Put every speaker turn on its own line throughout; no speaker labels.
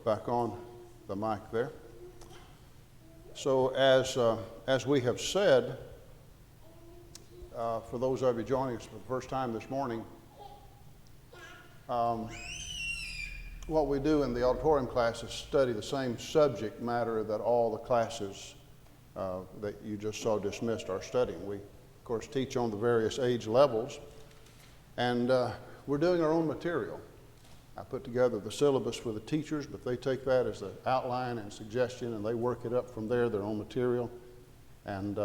back on the mic there. So as we have said, for those of you joining us for the first time this morning, what we do in the auditorium class is study the same subject matter that all the classes that you just saw dismissed are studying. We, of course, teach on the various age levels, and we're doing our own material. I put together the syllabus for the teachers, but they take that as the outline and suggestion, and they work it up from there, their own material. And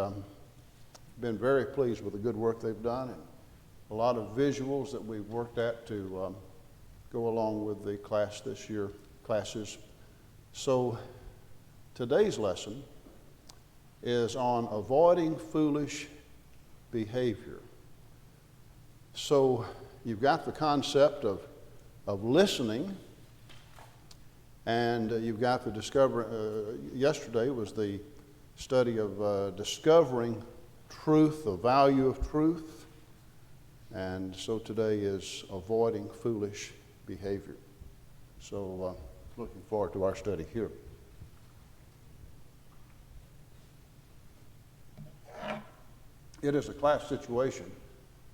been very pleased with the good work they've done, and a lot of visuals that we've worked at to go along with the class this year, classes. So today's lesson is on avoiding foolish behavior. So you've got the concept of listening, and you've got the yesterday was the study of discovering truth, the value of truth, and so today is avoiding foolish behavior. So looking forward to our study here. It is a class situation.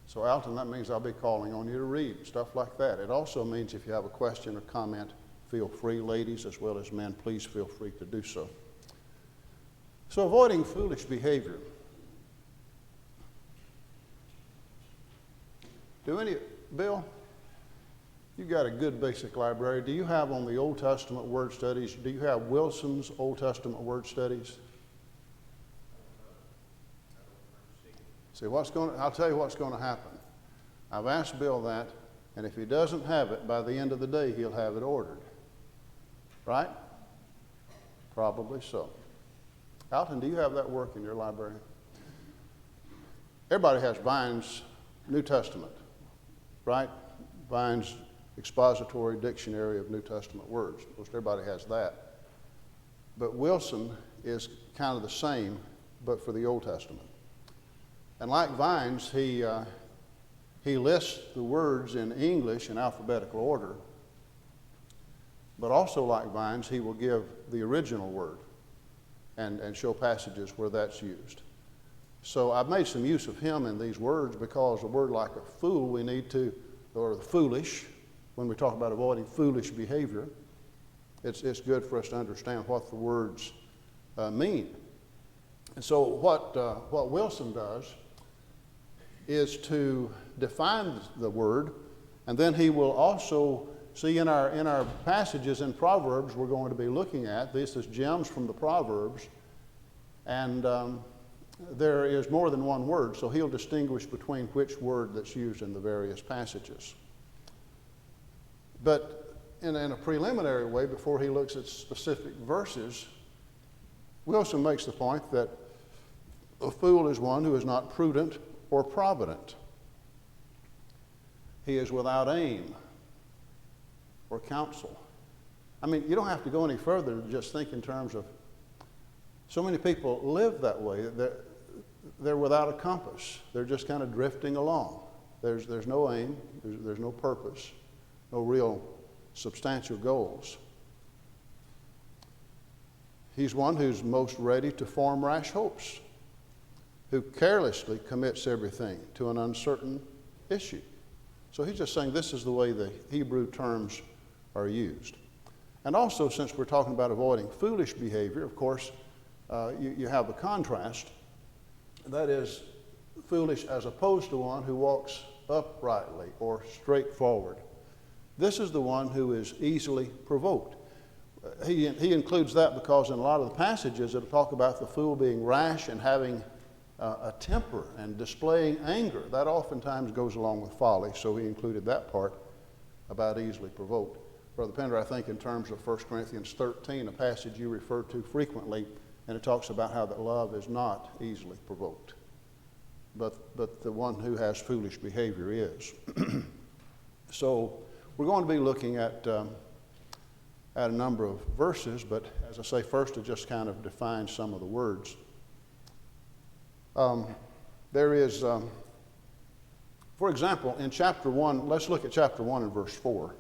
So Alton, that means I'll be calling on you to read, stuff like that. It also means if you have a question or comment, feel free, ladies as well as men, please feel free to do so. So avoiding foolish behavior. Bill, you got a good basic library. Do you have on the Old Testament word studies, do you have Wilson's Old Testament word studies? See, I'll tell you what's going to happen. I've asked Bill that, and if he doesn't have it, by the end of the day, he'll have it ordered. Right? Probably so. Alton, do you have that work in your library? Everybody has Vine's New Testament, right? Vine's expository dictionary of New Testament words. Most everybody has that. But Wilson is kind of the same, but for the Old Testament. And like Vine's, he lists the words in English in alphabetical order, but also like Vine's, he will give the original word and show passages where that's used. So I've made some use of him in these words because a word like a fool or the foolish, when we talk about avoiding foolish behavior, it's good for us to understand what the words mean. And so what Wilson does is to define the word, and then he will also see in our passages in Proverbs we're going to be looking at. This is gems from the Proverbs, and there is more than one word, so he'll distinguish between which word that's used in the various passages. But in a preliminary way, before he looks at specific verses, Wilson makes the point that a fool is one who is not prudent or provident. He is without aim or counsel. I mean, you don't have to go any further than just think in terms of so many people live that way. They're without a compass. They're just kind of drifting along. There's no aim. There's no purpose. No real substantial goals. He's one who's most ready to form rash hopes, who carelessly commits everything to an uncertain issue. So he's just saying this is the way the Hebrew terms are used. And also, since we're talking about avoiding foolish behavior, of course, you have the contrast. That is, foolish as opposed to one who walks uprightly or straightforward. This is the one who is easily provoked. He includes that because in a lot of the passages it'll talk about the fool being rash and having a temper and displaying anger. That oftentimes goes along with folly, so he included that part about easily provoked. Brother Pender, I think in terms of 1 Corinthians 13, a passage you refer to frequently, and it talks about how that love is not easily provoked, but the one who has foolish behavior is. So we're going to be looking at a number of verses, but as I say, first to just kind of define some of the words. There is, for example, in chapter 1, let's look at chapter 1 and verse 4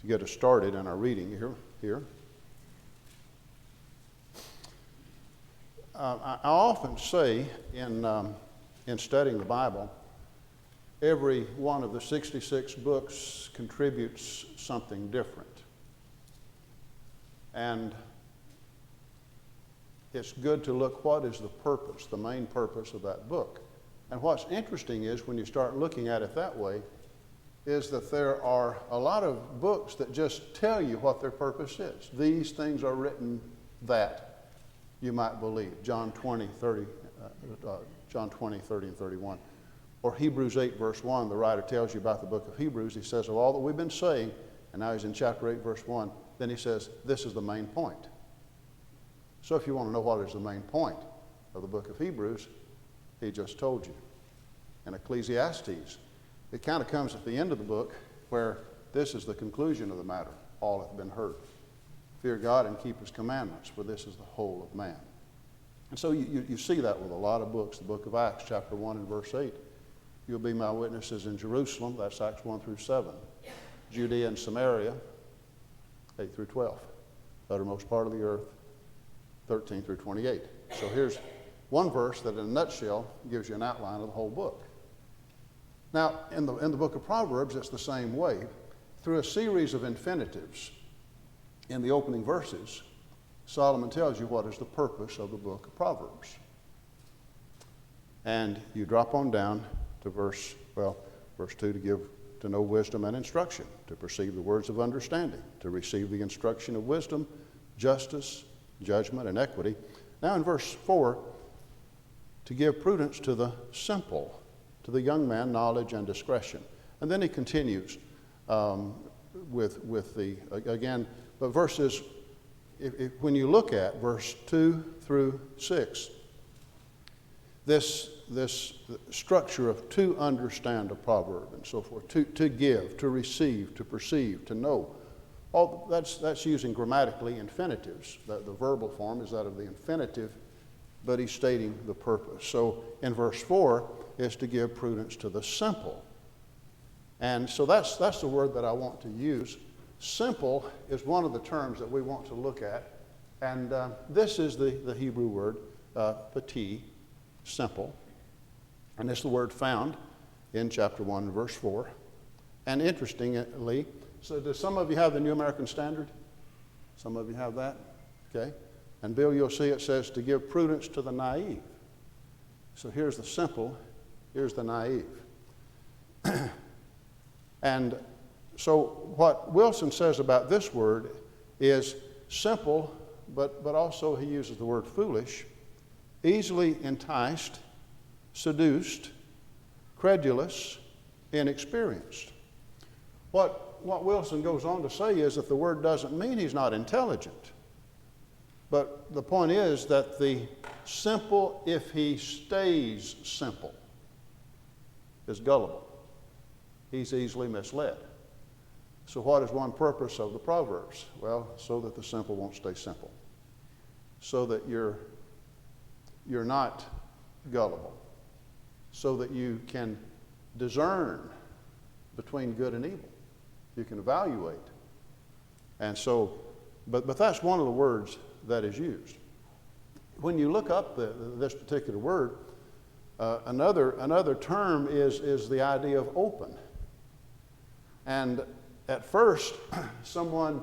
to get us started in our reading here. here. I often say in studying the Bible, every one of the 66 books contributes something different. And it's good to look what is the purpose, the main purpose of that book. And what's interesting is when you start looking at it that way, is that there are a lot of books that just tell you what their purpose is. These things are written that you might believe. John 20, 30, and 31. Or Hebrews 8, verse 1, the writer tells you about the book of Hebrews. He says, of all that we've been saying, and now he's in chapter 8, verse 1, then he says, this is the main point. So if you want to know what is the main point of the book of Hebrews, he just told you. In Ecclesiastes, it kind of comes at the end of the book where this is the conclusion of the matter. All hath been heard. Fear God and keep his commandments, for this is the whole of man. And so you see that with a lot of books. The book of Acts, chapter 1 and verse 8. You'll be my witnesses in Jerusalem, that's Acts 1 through 7. Judea and Samaria, 8 through 12. Uttermost part of the earth, 13 through 28. So here's one verse that in a nutshell gives you an outline of the whole book. Now, in the book of Proverbs, it's the same way. Through a series of infinitives in the opening verses, Solomon tells you what is the purpose of the book of Proverbs. And you drop on down to verse 2, to know wisdom and instruction, to perceive the words of understanding, to receive the instruction of wisdom, justice, judgment, and equity. Now in verse 4, to give prudence to the simple, to the young man, knowledge and discretion. And then he continues with the, again, but verses, when you look at verse 2 through 6, this structure of to understand a proverb and so forth, to give, to receive, to perceive, to know, all that's using grammatically infinitives. The verbal form is that of the infinitive, but he's stating the purpose. So in verse 4 is to give prudence to the simple. And so that's the word that I want to use. Simple is one of the terms that we want to look at. And this is the Hebrew word, pati, simple. And it's the word found in chapter 1, verse 4. And interestingly, so do some of you have the New American Standard? Some of you have that? Okay. And Bill, you'll see it says to give prudence to the naive. So here's the simple, here's the naive. And so what Wilson says about this word is simple, but also he uses the word foolish, easily enticed, seduced, credulous, inexperienced. What Wilson goes on to say is that the word doesn't mean he's not intelligent. But the point is that the simple, if he stays simple, is gullible. He's easily misled. So what is one purpose of the Proverbs? Well, so that the simple won't stay simple. So that you're not gullible. So that you can discern between good and evil. You can evaluate. And so, but that's one of the words that is used. When you look up this particular word, another term is the idea of open. And at first, someone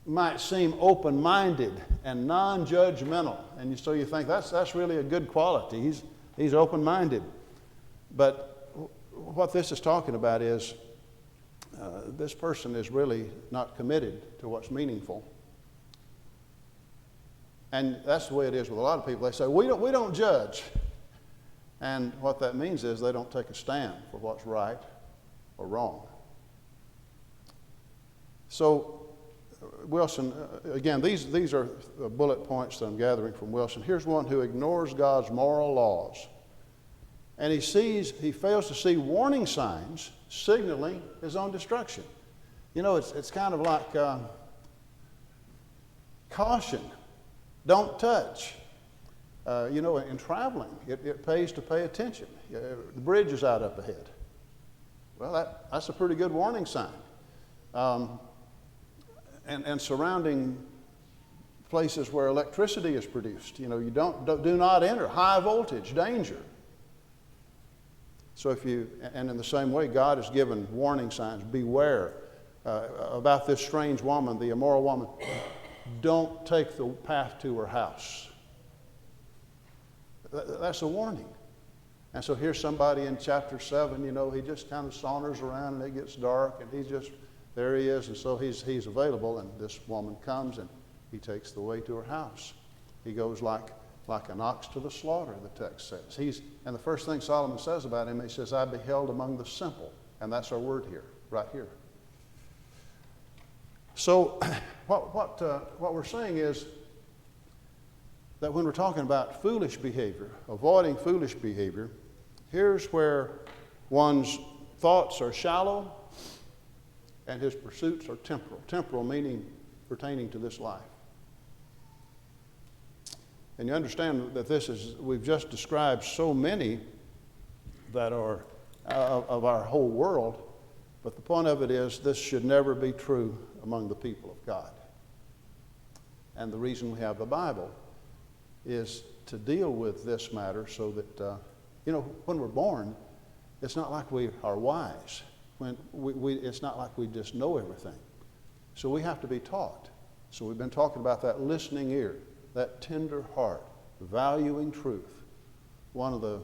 might seem open-minded and non-judgmental, and so you think that's really a good quality. He's open-minded. But what this is talking about is this person is really not committed to what's meaningful. And that's the way it is with a lot of people. They say, we don't judge. And what that means is they don't take a stand for what's right or wrong. So Wilson, again, these are bullet points that I'm gathering from Wilson. Here's one who ignores God's moral laws. And he fails to see warning signs signaling his own destruction. You know, it's kind of like caution. Don't touch. In traveling, it pays to pay attention. The bridge is out up ahead. Well, that's a pretty good warning sign. and surrounding places where electricity is produced. You know, you do not enter. High voltage, danger. So and in the same way, God has given warning signs. Beware about this strange woman, the immoral woman. Don't take the path to her house. That's a warning. And so here's somebody in chapter 7, you know, he just kind of saunters around and it gets dark and there he is, and so he's available, and this woman comes and he takes the way to her house. He goes like an ox to the slaughter, the text says. And the first thing Solomon says about him, he says, I beheld among the simple. And that's our word here, right here. So what we're saying is that when we're talking about foolish behavior, avoiding foolish behavior, here's where one's thoughts are shallow and his pursuits are temporal. Temporal meaning pertaining to this life. And you understand that we've just described so many that are of our whole world, but the point of it is this should never be true among the people of God. And the reason we have the Bible is to deal with this matter so that, when we're born, it's not like we are wise. It's not like we just know everything. So we have to be taught. So we've been talking about that listening ear, that tender heart, valuing truth. One of the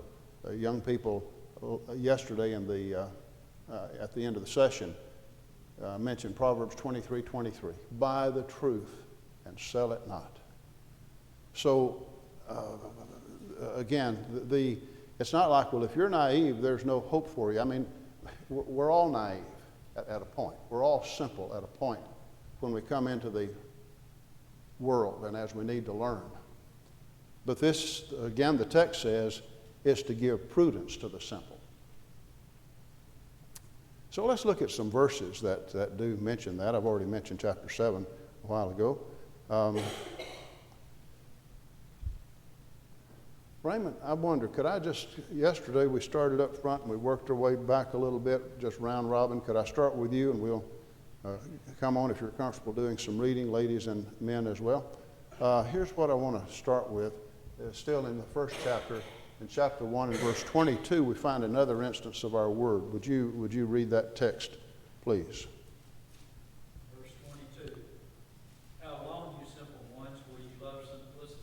young people yesterday at the end of the session mentioned Proverbs 23:23. Buy the truth and sell it not. So again, it's not like, well, if you're naive, there's no hope for you. I mean, we're all naive at a point. We're all simple at a point when we come into the world and as we need to learn. But this, again, the text says, is to give prudence to the simple. So let's look at some verses that do mention that. I've already mentioned chapter 7 a while ago. Raymond, I wonder, yesterday we started up front and we worked our way back a little bit, just round robin. Could I start with you and we'll come on if you're comfortable doing some reading, ladies and men as well. Here's what I want to start with. Still in the first chapter, in chapter 1 and verse 22, we find another instance of our word. Would you read that text, please?
Verse 22. How long, you simple ones, will you love simplicity,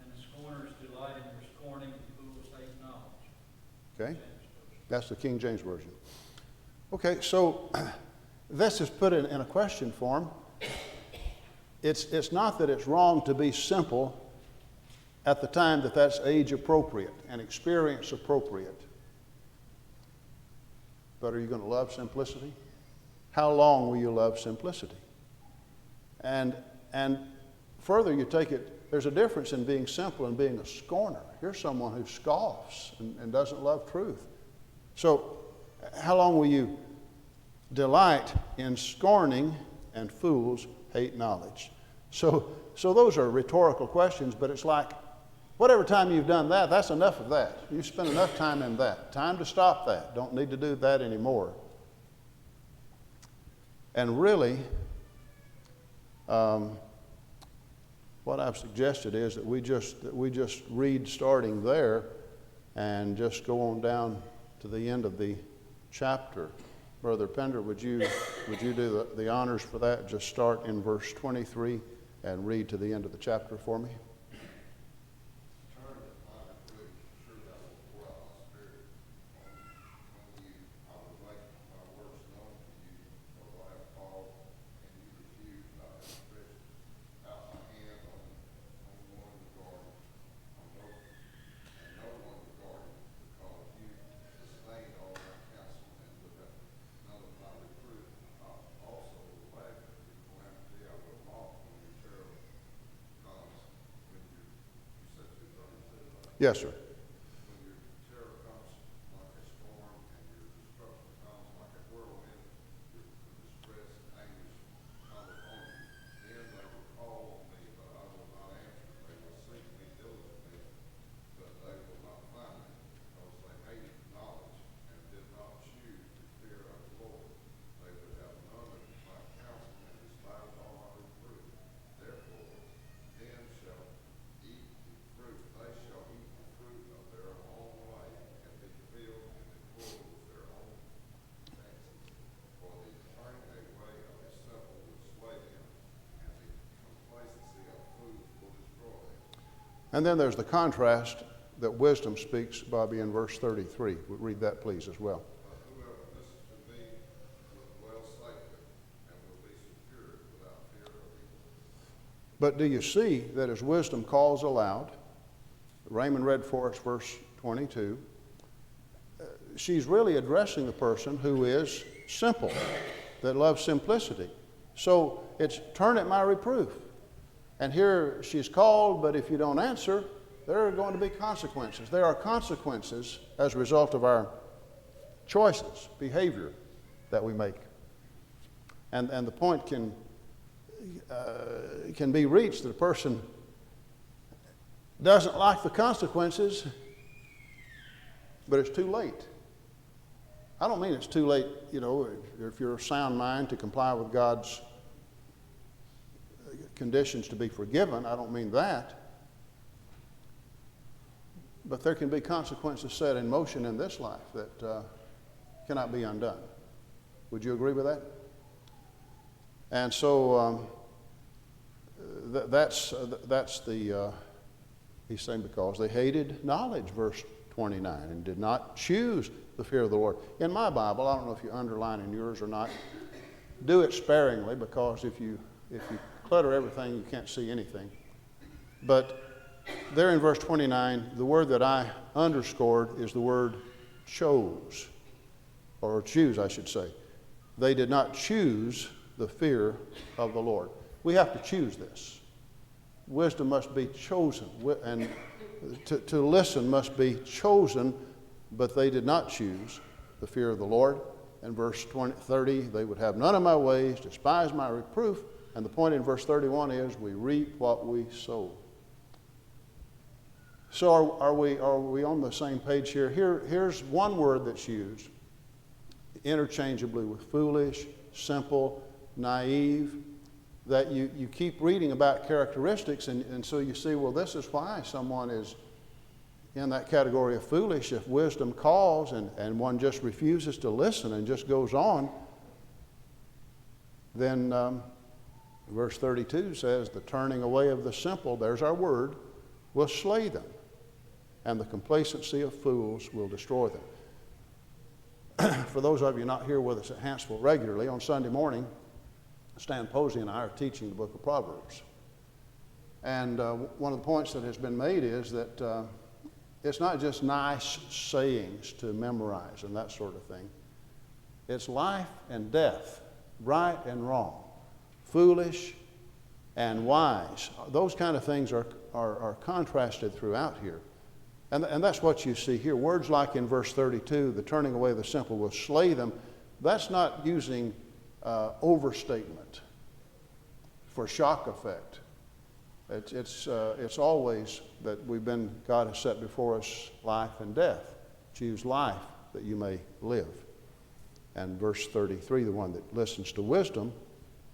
and the scorners delight in your scorning, and fools hate knowledge?
Okay. That's the King James Version. Okay, so this is put in a question form. It's not that it's wrong to be simple at the time that's age appropriate and experience appropriate. But are you going to love simplicity? How long will you love simplicity? And further, you take it, there's a difference in being simple and being a scorner. Here's someone who scoffs and doesn't love truth. So how long will you delight in scorning and fools hate knowledge? So those are rhetorical questions, but it's like, whatever time you've done that, that's enough of that. You've spent enough time in that. Time to stop that. Don't need to do that anymore. And really, what I've suggested is that we just read starting there and just go on down to the end of the chapter. Brother Pender, would you do the honors for that? Just start in verse 23 and read to the end of the chapter for me. Yes, sir.
When your terror comes like a storm and your destruction comes like a whirlwind, your distress and anguish come upon you. Then they will call on me, but I will not answer. They will seek me diligently, but they will not find me, because they hated knowledge and did not choose the fear of the Lord. They would have none of my counsel and despised all
And then there's the contrast that wisdom speaks, Bobby, in verse 33. Read that, please, as well.
Whoever listens to me will dwell safely and will be secured without fear of evil.
But do you see that as wisdom calls aloud, Raymond read for us verse 22, she's really addressing the person who is simple, that loves simplicity. So it's turn at my reproof. And here she's called, but if you don't answer, there are going to be consequences. There are consequences as a result of our choices, behavior that we make. And the point can be reached that a person doesn't like the consequences, but it's too late. I don't mean it's too late, if you're of sound mind to comply with God's conditions to be forgiven. I don't mean that. But there can be consequences set in motion in this life that cannot be undone. Would you agree with that? And so that's the, he's saying, because they hated knowledge, verse 29, and did not choose the fear of the Lord. In my Bible, I don't know if you underline in yours or not, do it sparingly, because if you clutter everything, you can't see anything. But there in verse 29, the word that I underscored is the word chose, or choose, I should say. They did not choose the fear of the Lord. We have to choose this. Wisdom must be chosen, and to listen must be chosen, but they did not choose the fear of the Lord. In verse 30, they would have none of my ways, despise my reproof. And the point in verse 31 is we reap what we sow. So are we on the same page here? Here's one word that's used interchangeably with foolish, simple, naive, that you keep reading about characteristics, and so you see, well, this is why someone is in that category of foolish. If wisdom calls and one just refuses to listen and just goes on, then verse 32 says, the turning away of the simple, there's our word, will slay them, and the complacency of fools will destroy them. For those of you not here with us at Hanceville regularly, on Sunday morning, Stan Posey and I are teaching the book of Proverbs. And one of the points that has been made is that it's not just nice sayings to memorize and that sort of thing. It's life and death, right and wrong, foolish and wise. Those kind of things are contrasted throughout here. And that's what you see here. Words like in verse 32, the turning away of the simple will slay them. That's not using overstatement for shock effect. It's always that God has set before us life and death. Choose life that you may live. And verse 33, the one that listens to wisdom,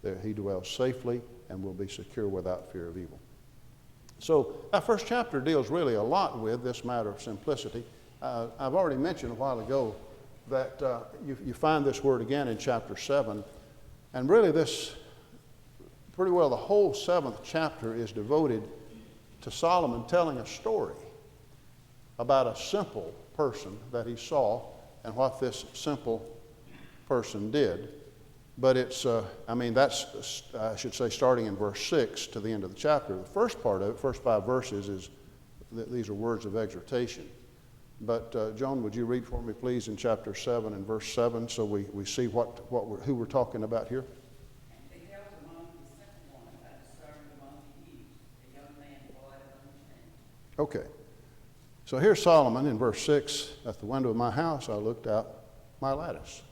there he dwells safely and will be secure without fear of evil. So that first chapter deals really a lot with this matter of simplicity. I've already mentioned a while ago that you find this word again in chapter 7. And really pretty well the whole 7th chapter is devoted to Solomon telling a story about a simple person that he saw and what this simple person did. But it's, that's, I should say, starting in verse 6 to the end of the chapter. The first part of it, first 5 verses, these are words of exhortation. But Joan, would you read for me, please, in chapter 7 and verse 7, so we see who we're talking about here?
And beheld among the simple ones, I discerned among the youths a young man void of understanding.
Okay. So here's Solomon in verse 6. At the window of my house I looked out my lattice.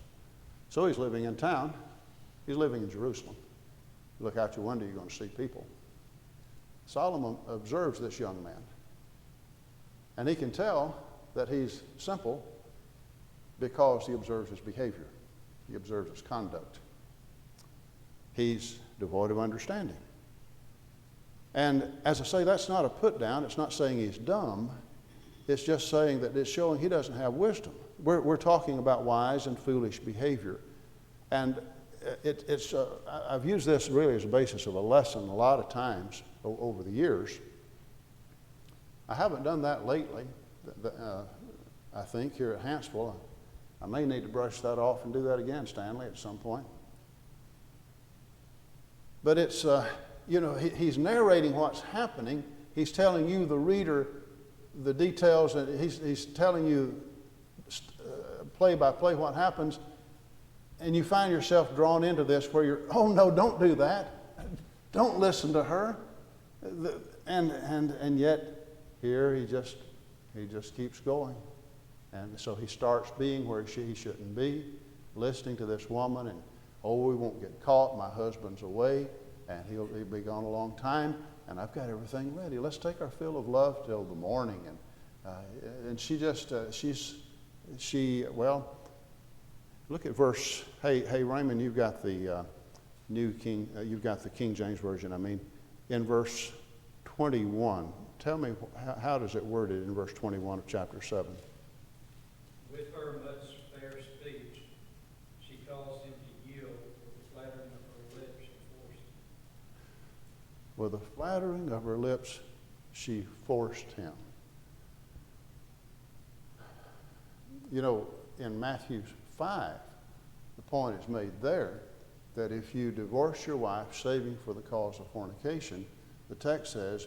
So he's living in town. He's living in Jerusalem. You look out your window, you're going to see people. Solomon observes this young man. And he can tell that he's simple because he observes his behavior. He observes his conduct. He's devoid of understanding. And as I say, that's not a put down. It's not saying he's dumb. It's just saying that it's showing he doesn't have wisdom. We're talking about wise and foolish behavior. And I've used this really as a basis of a lesson a lot of times over the years. I haven't done that lately, I think, here at Hanceville. I may need to brush that off and do that again, Stanley, at some point. But it's, he's narrating what's happening. He's telling you, the reader, the details, and he's telling you play by play what happens. And you find yourself drawn into this where you're, oh no, don't do that. Don't listen to her. And yet, here he just keeps going. And so he starts being where he shouldn't be, listening to this woman, and oh, we won't get caught. My husband's away, and he'll be gone a long time, and I've got everything ready. Let's take our fill of love till the morning. And she just, well, look at verse. Hey, Raymond, you've got the you've got the King James Version. I mean, in verse 21, tell me how does it word it in verse 21 of chapter 7?
With her much fair speech, she caused him to yield with the flattering of her lips and forced him.
With the flattering of her lips, she forced him. You know, in Matthew 5, the point is made there that if you divorce your wife, saving for the cause of fornication, the text says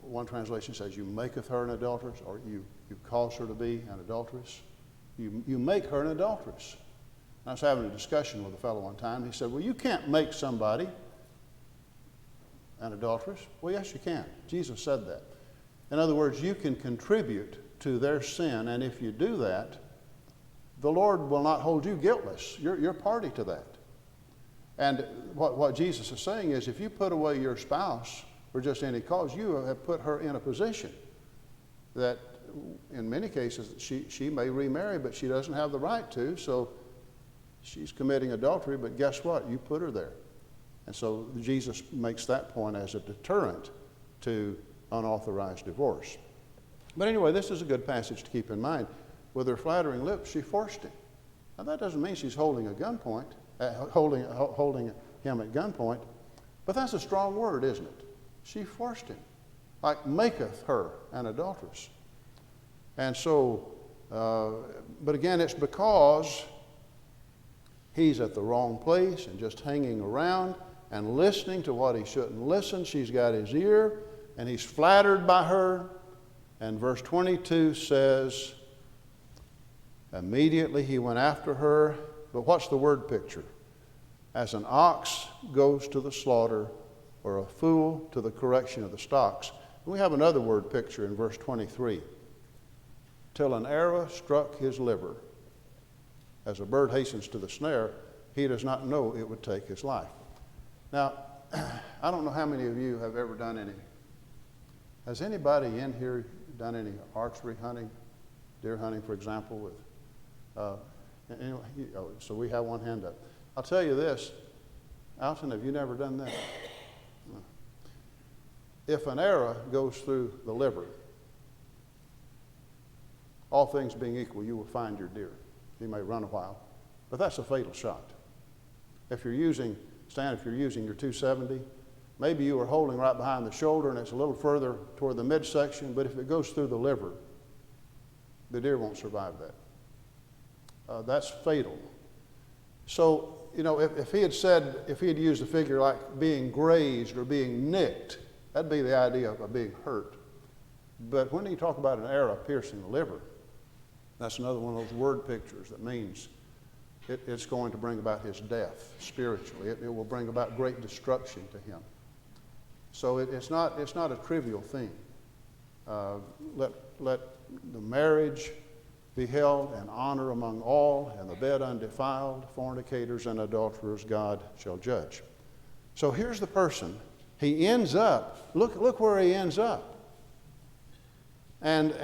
one translation says, you maketh her an adulteress, or you cause her to be an adulteress. You make her an adulteress. I was having a discussion with a fellow one time. He said, well, you can't make somebody an adulteress. Well, yes, you can. Jesus said that. In other words, you can contribute to their sin, and if you do that, the Lord will not hold you guiltless. You're party to that. And what Jesus is saying is, if you put away your spouse for just any cause, you have put her in a position that in many cases she may remarry, but she doesn't have the right to, so she's committing adultery, but guess what? You put her there. And so Jesus makes that point as a deterrent to unauthorized divorce. But anyway, this is a good passage to keep in mind. With her flattering lips, she forced him. Now that doesn't mean she's holding holding him at gunpoint, but that's a strong word, isn't it? She forced him, like maketh her an adulteress. And so, but again, it's because he's at the wrong place and just hanging around and listening to what he shouldn't listen. She's got his ear, and he's flattered by her. And verse 22 says, immediately he went after her. But what's the word picture? As an ox goes to the slaughter, or a fool to the correction of the stocks. And we have another word picture in verse 23. Till an arrow struck his liver. As a bird hastens to the snare, he does not know it would take his life. Now, I don't know how many of you have ever done any. Has anybody in here done any archery hunting, deer hunting, for example, with anyway, so we have one hand up. I'll tell you this, Alton, have you never done that? No. If an arrow goes through the liver, all things being equal, you will find your deer. You may run a while, but that's a fatal shot. If you're using, Stan, if you're using your 270, maybe you are holding right behind the shoulder and it's a little further toward the midsection, but if it goes through the liver, the deer won't survive that. That's fatal. So, you know, if he had used a figure like being grazed or being nicked, that'd be the idea of being hurt. But when you talk about an arrow piercing the liver, that's another one of those word pictures that means it's going to bring about his death spiritually. It will bring about great destruction to him. So it's not a trivial thing. Let the marriage be held in honor among all, and the bed undefiled. Fornicators and adulterers God shall judge. So here's the person. He ends up, look where he ends up. And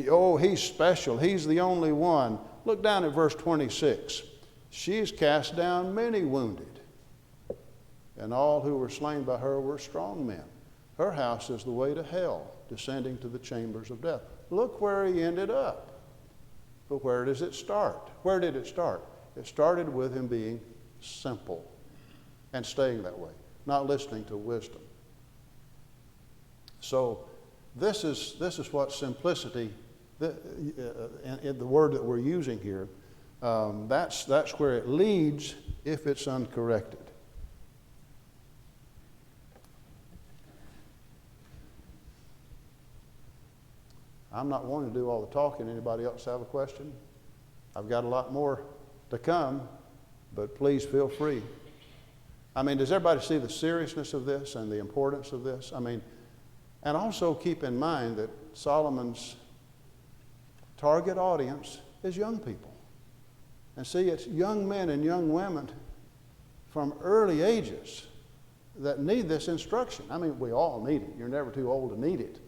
oh, he's special. He's the only one. Look down at verse 26. She's cast down many wounded, and all who were slain by her were strong men. Her house is the way to hell, descending to the chambers of death. Look where he ended up. But where does it start? Where did it start? It started with him being simple and staying that way, not listening to wisdom. So this is what simplicity, in the word that we're using here, that's where it leads if it's uncorrected. I'm not wanting to do all the talking. Anybody else have a question? I've got a lot more to come, but please feel free. I mean, does everybody see the seriousness of this and the importance of this? I mean, and also keep in mind that Solomon's target audience is young people. And see, it's young men and young women from early ages that need this instruction. I mean, we all need it. You're never too old to need it.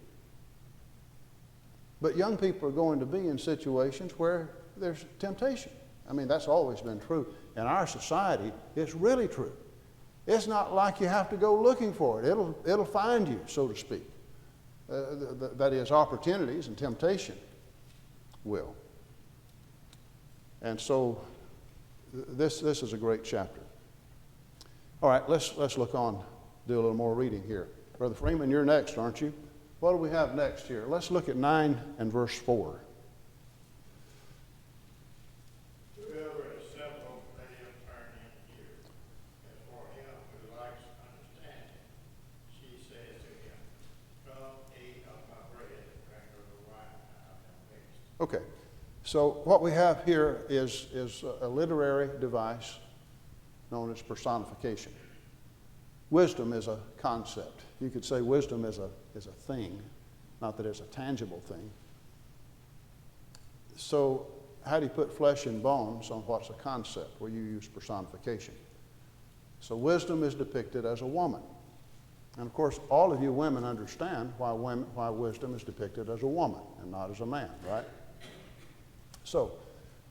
But young people are going to be in situations where there's temptation. I mean, that's always been true. In our society, it's really true. It's not like you have to go looking for it. It'll find you, so to speak. That is, opportunities and temptation will. And so this is a great chapter. All right, let's look on, do a little more reading here. Brother Freeman, you're next, aren't you? What do we have next here? Let's look at 9 and verse 4.
Whoever is simple, let him turn in here. As for him who likes understanding, she says to him, come eat of my bread and drink of the wine I have mixed.
Okay, so what we have here is a literary device known as personification. Wisdom is a concept. You could say wisdom is a thing, not that it's a tangible thing. So how do you put flesh and bones on what's a concept? Well, you use personification. So wisdom is depicted as a woman. And of course, all of you women understand why wisdom is depicted as a woman and not as a man, right? So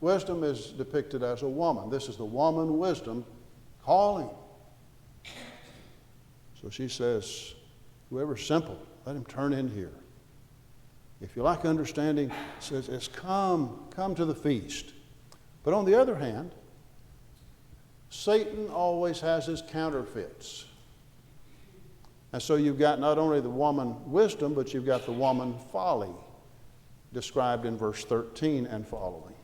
wisdom is depicted as a woman. This is the woman wisdom calling. So she says, whoever's simple, let him turn in here. If you like understanding, says, it's come to the feast. But on the other hand, Satan always has his counterfeits. And so you've got not only the woman wisdom, but you've got the woman folly, described in verse 13 and following.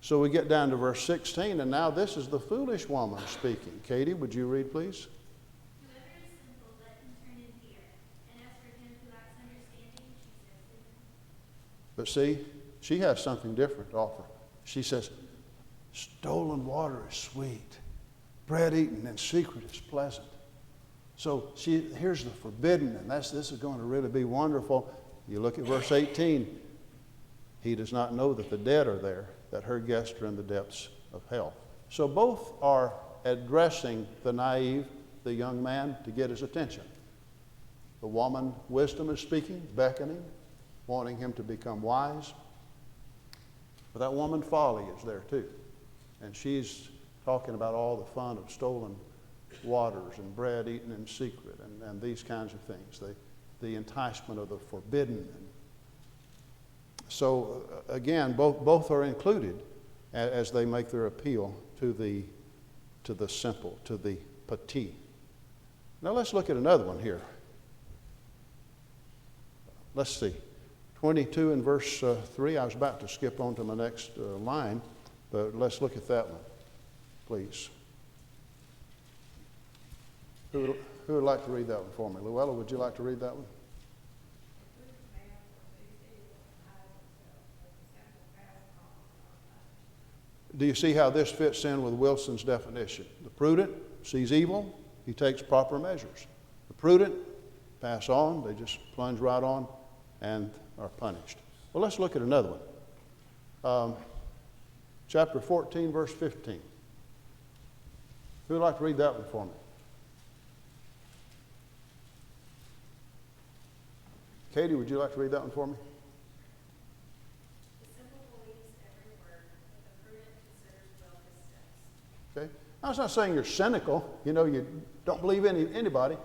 So we get down to verse 16, and now this is the foolish woman speaking. Katie, would you read, please? But see, she has something different to offer. She says, stolen water is sweet. Bread eaten in secret is pleasant. So here's the forbidden, and this is going to really be wonderful. You look at verse 18. He does not know that the dead are there, that her guests are in the depths of hell. So both are addressing the naive, the young man, to get his attention. The woman, wisdom, is speaking, beckoning, wanting him to become wise. But that woman, folly, is there too. And she's talking about all the fun of stolen waters and bread eaten in secret and these kinds of things, the enticement of the forbidden. So again, both are included as they make their appeal to the simple, to the petit. Now let's look at another one here. Let's see. 22 and verse 3. I was about to skip on to my next line, but let's look at that one, please. Who would like to read that one for me? Luella, would you like to read that one? Do you see how this fits in with Wilson's definition? The prudent sees evil, he takes proper measures. The prudent pass on, they just plunge right on and are punished. Well, let's look at another one. Chapter 14, verse 15. Who would like to read that one for me? Katie, would you like to read that one for me?
The simple believes every word, but the prudent considers well his steps.
Okay. Now, it's not saying you're cynical. You know, you don't believe anybody.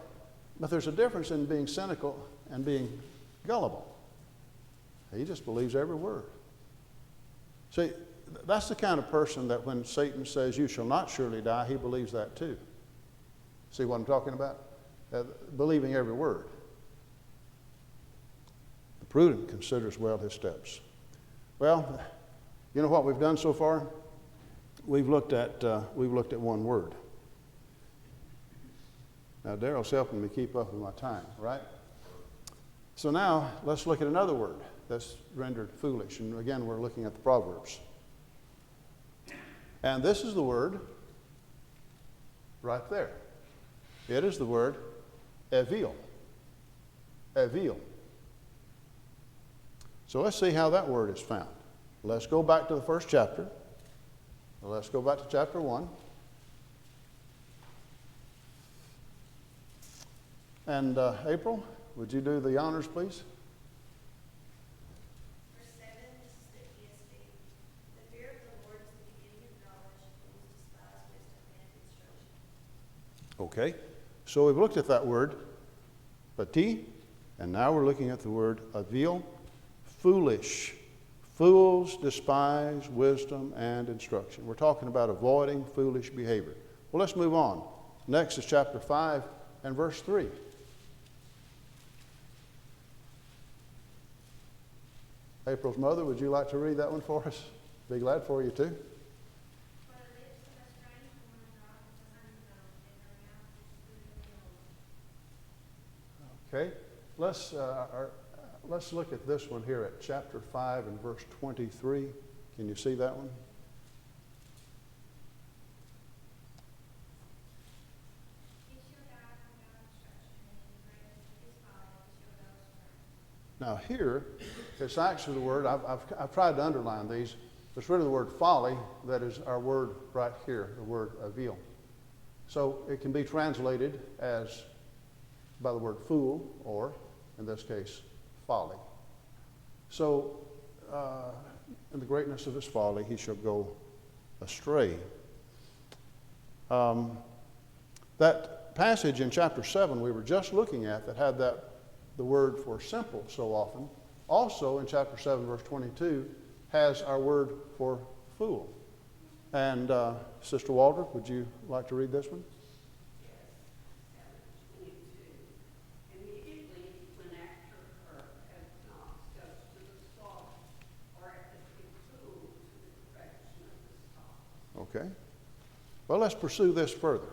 But there's a difference in being cynical and being gullible. He just believes every word. See, that's the kind of person that when Satan says, you shall not surely die, he believes that too. See what I'm talking about? Believing every word. prudent considers well his steps. Well, you know what we've done so far? We've looked at one word. Now, Daryl's helping me keep up with my time, right? So now, let's look at another word that's rendered foolish. And again, we're looking at the Proverbs. And this is the word right there. It is the word evil. Evil. So let's see how that word is found. Let's go back to the first chapter. Let's go back to chapter 1. And April, would you do the honors, please?
Verse 7, this is the ESV. The fear of the Lord is the beginning of knowledge, fools despise wisdom and instruction.
Okay. So we've looked at that word, pati, and now we're looking at the word avil, foolish. Fools despise wisdom and instruction. We're talking about avoiding foolish behavior. Well, let's move on. Next is chapter 5 and verse 3. April's mother, would you like to read that one for us? Be glad for you too.
For the lips of a strange woman drop as a honeycomb, and her mouth is food of the Lord.
Okay. Let's look at this one here at chapter 5 and verse 23. Can you see that one?
He shall die without instruction, and in the greatness of his folly he shall go astray.
Now here, it's actually the word, I've tried to underline these. It's really the word folly that is our word right here, the word avil. So it can be translated as by the word fool, or in this case, folly. So, in the greatness of his folly, he shall go astray. That passage in chapter 7 we were just looking at that had the word for simple so often, also in chapter 7, verse 22, has our word for fool. And Sister Waldrop, would you like to read this one? Okay. Well, let's pursue this further.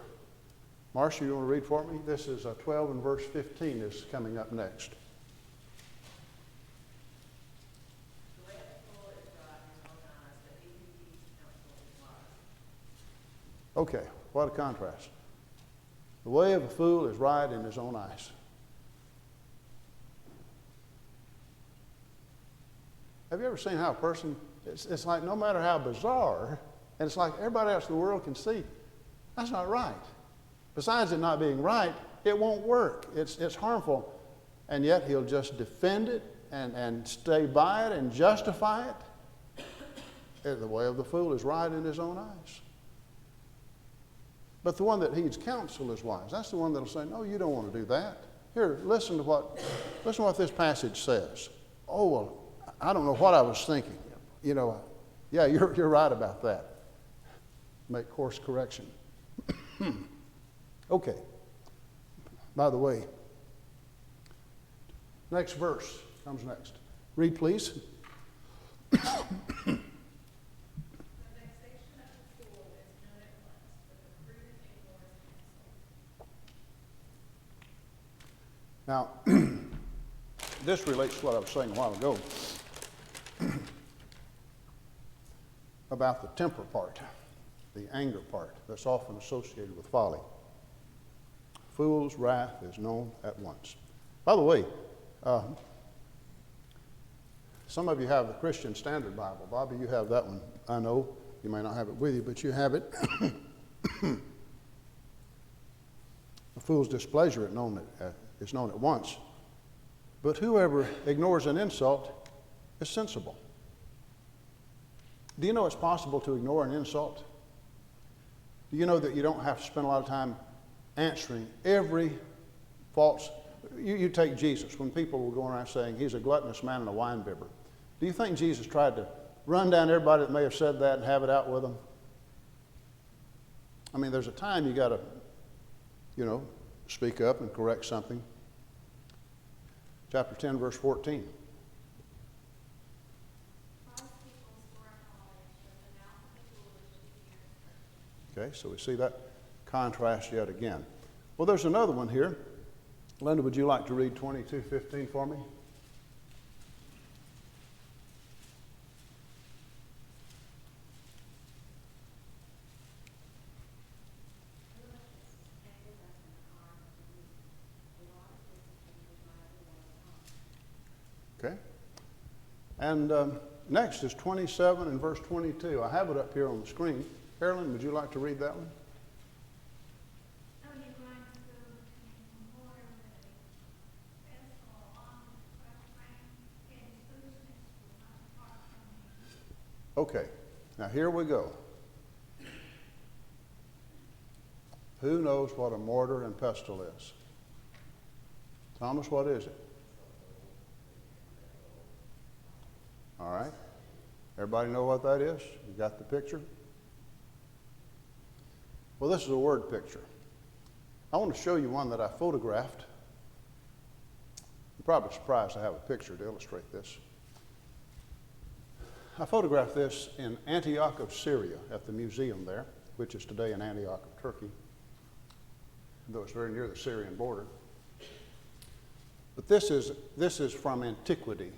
Marcia, you want to read for me? This is 12 and verse 15 is coming up next. Okay, what a contrast. The way of a fool is right in his own eyes. Have you ever seen how a person, it's like no matter how bizarre, and it's like everybody else in the world can see, that's not right. Besides it not being right, it won't work. It's harmful. And yet he'll just defend it and stay by it and justify it. The way of the fool is right in his own eyes. But the one that heeds counsel is wise. That's the one that'll say, no, you don't want to do that. Here, listen to what this passage says. Oh, well, I don't know what I was thinking. You know, yeah, you're right about that. Make course correction. Okay. By the way, next verse comes next. Read, please.
The vexation of the fool is known at once, but the prudent ignores counsel.
Now, this relates to what I was saying a while ago about the temper part, the anger part that's often associated with folly. Fool's wrath is known at once. By the way, some of you have the Christian Standard Bible. Bobby, you have that one. I know you may not have it with you, but you have it. A fool's displeasure is known at once. But whoever ignores an insult is sensible. Do you know it's possible to ignore an insult? Do you know that you don't have to spend a lot of time answering every false? You take Jesus. When people were going around saying he's a gluttonous man and a winebibber, do you think Jesus tried to run down everybody that may have said that and have it out with them? I mean, there's a time you got to, speak up and correct something. Chapter 10, verse 14. So we see that contrast yet again. Well, there's another one here. Linda, would you like to read 22:15 for me? Okay. And next is 27 and verse 22. I have it up here on the screen. Carolyn, would you like to read that one?
Oh, you grind food in mortar with a pestle along with crushed grain, and his foolishness will not depart from him.
Okay. Now here we go. Who knows what a mortar and pestle is? Thomas, what is it? All right. Everybody know what that is? You got the picture? Well, this is a word picture. I want to show you one that I photographed. You're probably surprised I have a picture to illustrate this. I photographed this in Antioch of Syria at the museum there, which is today in Antioch of Turkey, though it's very near the Syrian border. But this is from antiquity.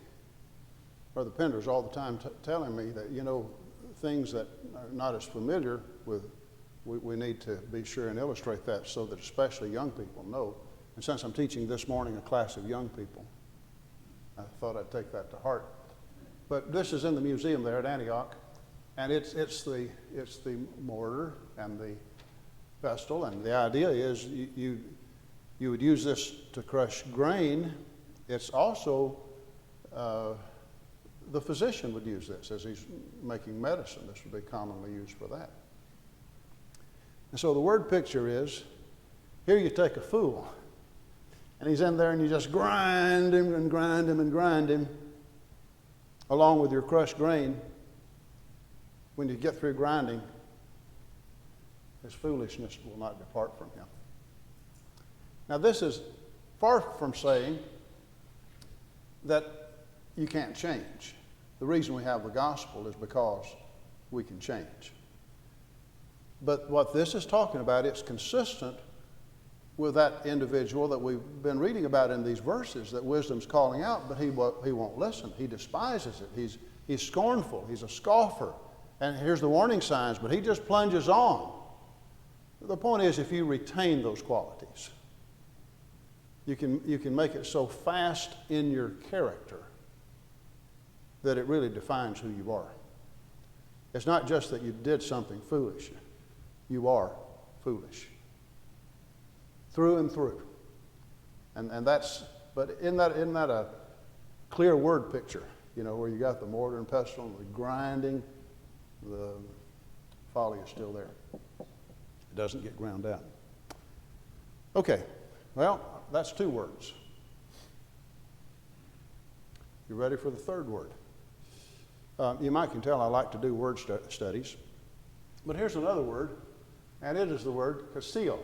Brother Pender's all the time telling me that, things that are not as familiar with, we need to be sure and illustrate that so that especially young people know. And since I'm teaching this morning a class of young people, I thought I'd take that to heart. But this is in the museum there at Antioch, and it's the mortar and the pestle, and the idea is you would use this to crush grain. It's also the physician would use this as he's making medicine. This would be commonly used for that. And so the word picture is, here you take a fool, and he's in there and you just grind him and grind him and grind him along with your crushed grain. When you get through grinding, his foolishness will not depart from him. Now this is far from saying that you can't change. The reason we have the gospel is because we can change. But what this is talking about, it's consistent with that individual that we've been reading about in these verses that wisdom's calling out, but he won't listen. He despises it. He's scornful. He's a scoffer. And here's the warning signs, but he just plunges on. The point is, if you retain those qualities, you can make it so fast in your character that it really defines who you are. It's not just that you did something foolish. You are foolish. Through and through. And that's, but isn't that a clear word picture? Where you got the mortar and pestle and the grinding, the folly is still there. It doesn't get ground out. Okay, well, that's two words. You ready for the third word? You might can tell I like to do word studies. But here's another word, and it is the word casil.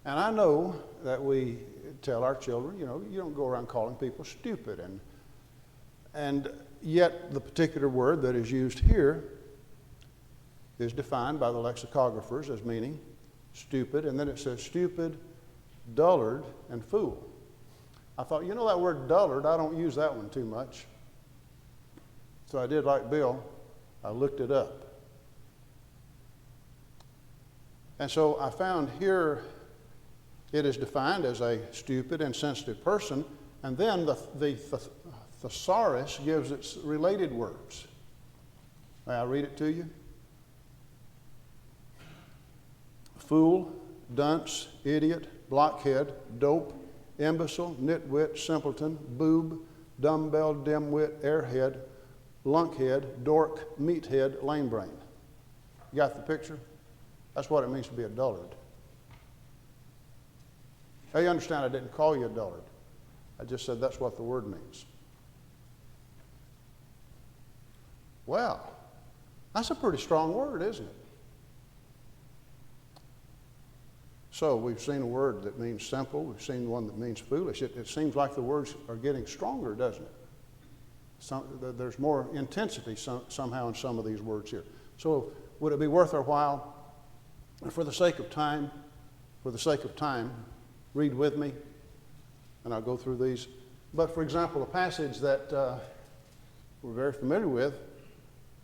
And I know that we tell our children, you don't go around calling people stupid. And yet the particular word that is used here is defined by the lexicographers as meaning stupid. And then it says stupid, dullard, and fool. I thought, that word dullard, I don't use that one too much. So I did like Bill. I looked it up. And so I found here it is defined as a stupid, insensitive person, and then the thesaurus gives its related words. May I read it to you? Fool, dunce, idiot, blockhead, dope, imbecile, nitwit, simpleton, boob, dumbbell, dimwit, airhead, lunkhead, dork, meathead, lame brain. You got the picture? That's what it means to be a dullard. Now you understand I didn't call you a dullard. I just said that's what the word means. Well, that's a pretty strong word, isn't it? So we've seen a word that means simple. We've seen one that means foolish. It seems like the words are getting stronger, doesn't it? There's more intensity somehow in some of these words here. So would it be worth our while And for the sake of time, read with me, and I'll go through these. But for example, a passage that we're very familiar with,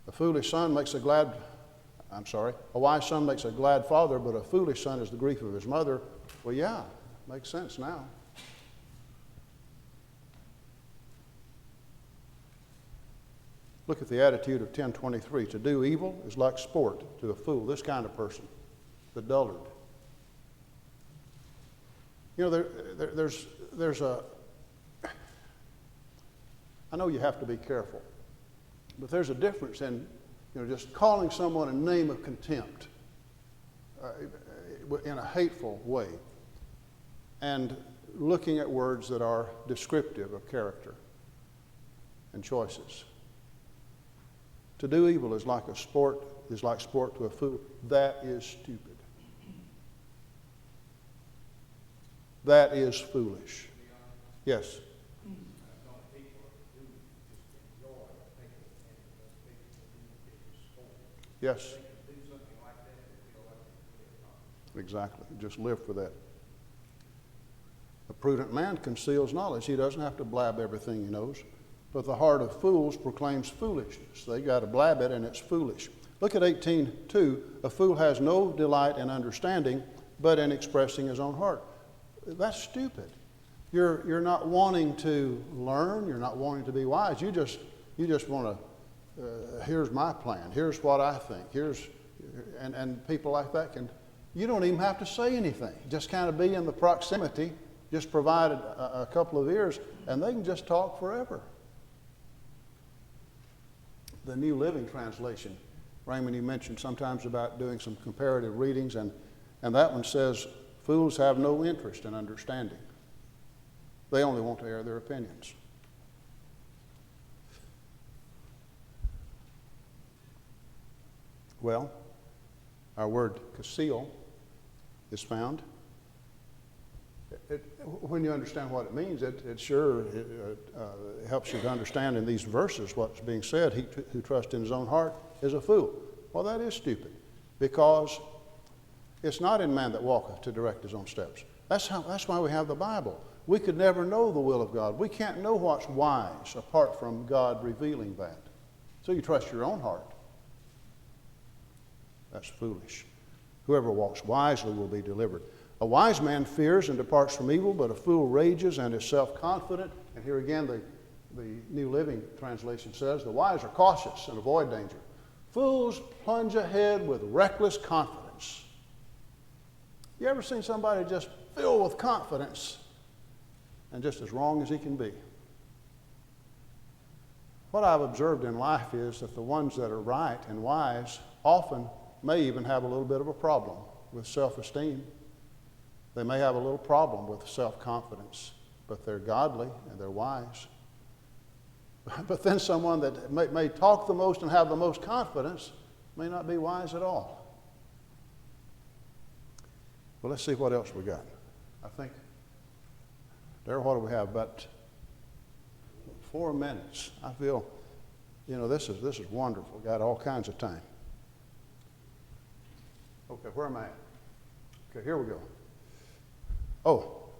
a wise son makes a glad father, but a foolish son is the grief of his mother. Well, yeah, makes sense now. Look at the attitude of 10:23. To do evil is like sport to a fool, this kind of person, the dullard. You know, there's a, I know you have to be careful, but there's a difference in, just calling someone a name of contempt in a hateful way and looking at words that are descriptive of character and choices. To do evil is like sport to a fool. That is stupid. That is foolish. Yes. Yes. Exactly. Just live for that. A prudent man conceals knowledge. He doesn't have to blab everything he knows. But the heart of fools proclaims foolishness. They got to blab it, and it's foolish. Look at 18:2. A fool has no delight in understanding, but in expressing his own heart. That's stupid. You're not wanting to learn. You're not wanting to be wise. You just want to. Here's my plan. Here's what I think. And people like that you don't even have to say anything. Just kind of be in the proximity. Just provide a couple of ears, and they can just talk forever. The New Living Translation, Raymond, you mentioned sometimes about doing some comparative readings, and that one says, fools have no interest in understanding. They only want to air their opinions. Well, our word conceal is found. When you understand what it means, it helps you to understand in these verses what's being said. He who trusts in his own heart is a fool. Well, that is stupid, because it's not in man that walketh to direct his own steps. That's why we have the Bible. We could never know the will of God. We can't know what's wise apart from God revealing that. So you trust your own heart. That's foolish. Whoever walks wisely will be delivered. A wise man fears and departs from evil, but a fool rages and is self-confident. And here again, the New Living Translation says, the wise are cautious and avoid danger. Fools plunge ahead with reckless confidence. You ever seen somebody just filled with confidence and just as wrong as he can be? What I've observed in life is that the ones that are right and wise often may even have a little bit of a problem with self-esteem. They may have a little problem with self-confidence, but they're godly and they're wise. But then someone that may talk the most and have the most confidence may not be wise at all. Well, let's see what else we got. I think, Darryl, what do we have? About 4 minutes. I feel, this is wonderful. Got all kinds of time. Okay, where am I at? Okay, here we go. Oh,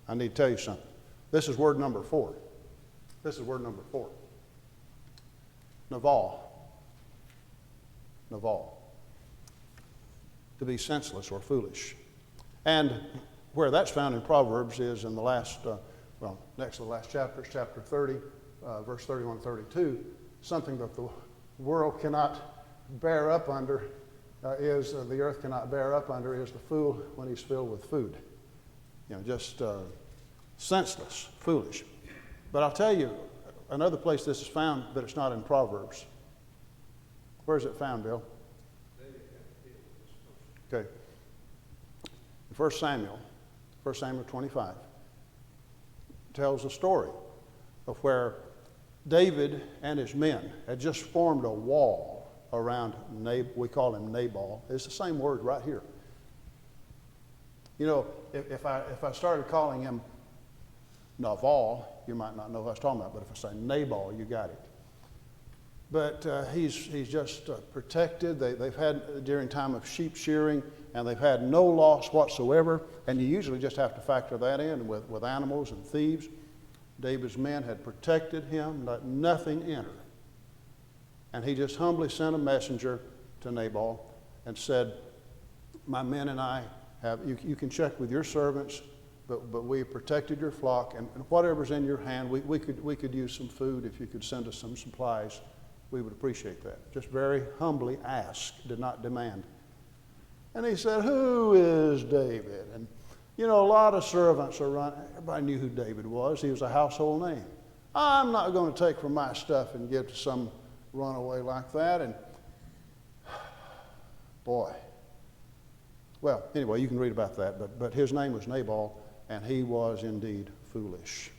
I need to tell you something. This is word number 4. Naval. To be senseless or foolish. And where that's found in Proverbs is in the last, next to the last chapter, chapter 30, verse 31 32. Something that the world cannot bear up under the earth cannot bear up under is the fool when he's filled with food. Just senseless, foolish. But I'll tell you, another place this is found, but it's not in Proverbs. Where is it found, Bill? Okay. 1 Samuel 25 tells a story of where David and his men had just formed a wall around we call him Nabal. It's the same word right here. If I started calling him Naval, you might not know what I was talking about, but if I say Nabal, you got it. But he's just protected. They've had during time of sheep shearing, and they've had no loss whatsoever. And you usually just have to factor that in with animals and thieves. David's men had protected him, let nothing enter. And he just humbly sent a messenger to Nabal and said, my men and I have, you can check with your servants, but we have protected your flock, and whatever's in your hand, we could use some food. If you could send us some supplies, we would appreciate that. Just very humbly ask, did not demand. And he said, who is David? And you know, a lot of servants are running. Everybody knew who David was. He was a household name. I'm not going to take from my stuff and give to some runaway like that. And boy. Well, anyway, you can read about that. But his name was Nabal, and he was indeed foolish.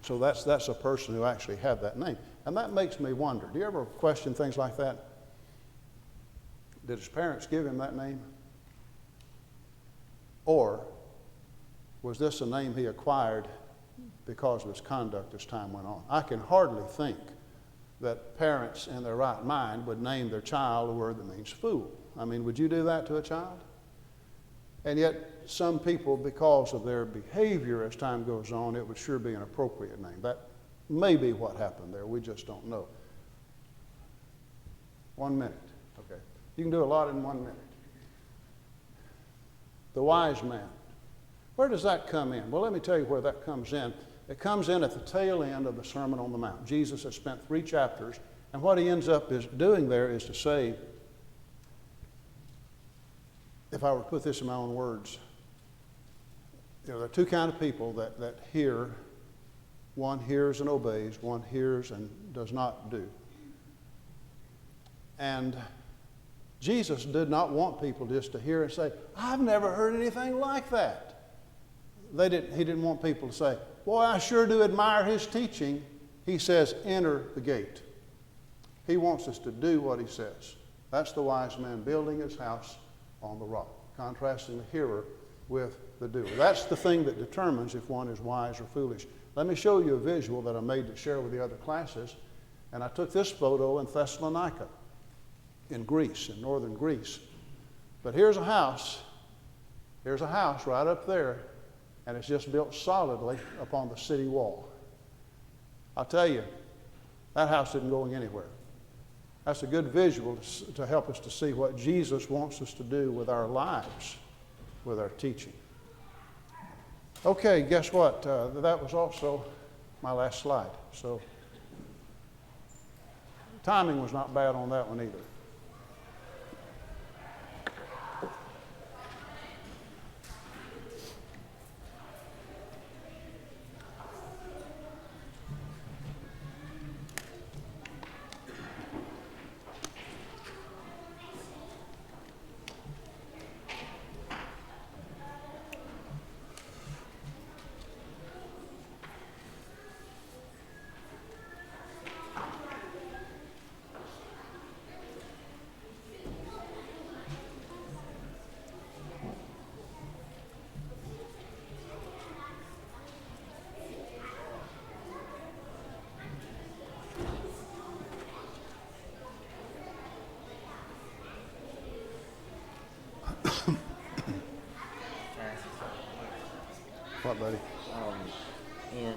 So that's a person who actually had that name. And that makes me wonder. Do you ever question things like that? Did his parents give him that name? Or was this a name he acquired because of his conduct as time went on? I can hardly think that parents in their right mind would name their child a word that means fool. I mean, would you do that to a child? And yet, some people, because of their behavior as time goes on, it would sure be an appropriate name. That may be what happened there. We just don't know. 1 minute. Okay. You can do a lot in 1 minute. The wise man. Where does that come in? Well, let me tell you where that comes in. It comes in at the tail end of the Sermon on the Mount. Jesus has spent 3 chapters, and what he ends up doing there is to say, if I were to put this in my own words, there are 2 kinds of people that hear. One hears and obeys, one hears and does not do. And Jesus did not want people just to hear and say, I've never heard anything like that. He didn't want people to say, boy, I sure do admire his teaching. He says, enter the gate. He wants us to do what he says. That's the wise man building his house on the rock, contrasting the hearer with the doer. That's the thing that determines if one is wise or foolish. Let me show you a visual that I made to share with the other classes. And I took this photo in Thessalonica, in Greece, in northern Greece. But here's a house. Here's a house right up there, and it's just built solidly upon the city wall. I'll tell you, that house isn't going anywhere. That's a good visual to help us to see what Jesus wants us to do with our lives, with our teaching. Okay, guess what? That was also my last slide. So timing was not bad on that one either. What, buddy?
In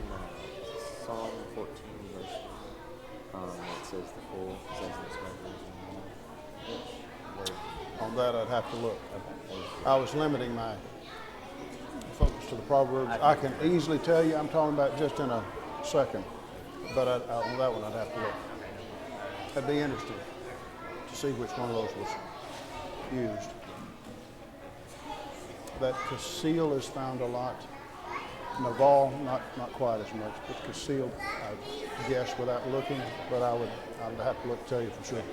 Psalm 14, verse 1, it says the fool says this
On that, I'd have to look. I was limiting my focus to the Proverbs. I can easily tell you, I'm talking about just in a second. But on that one, I'd have to look. That'd be interesting to see which one of those was used. That Casil is found a lot. Naval, not quite as much, but Casil, I guess without looking, but I'd have to look to tell you for sure.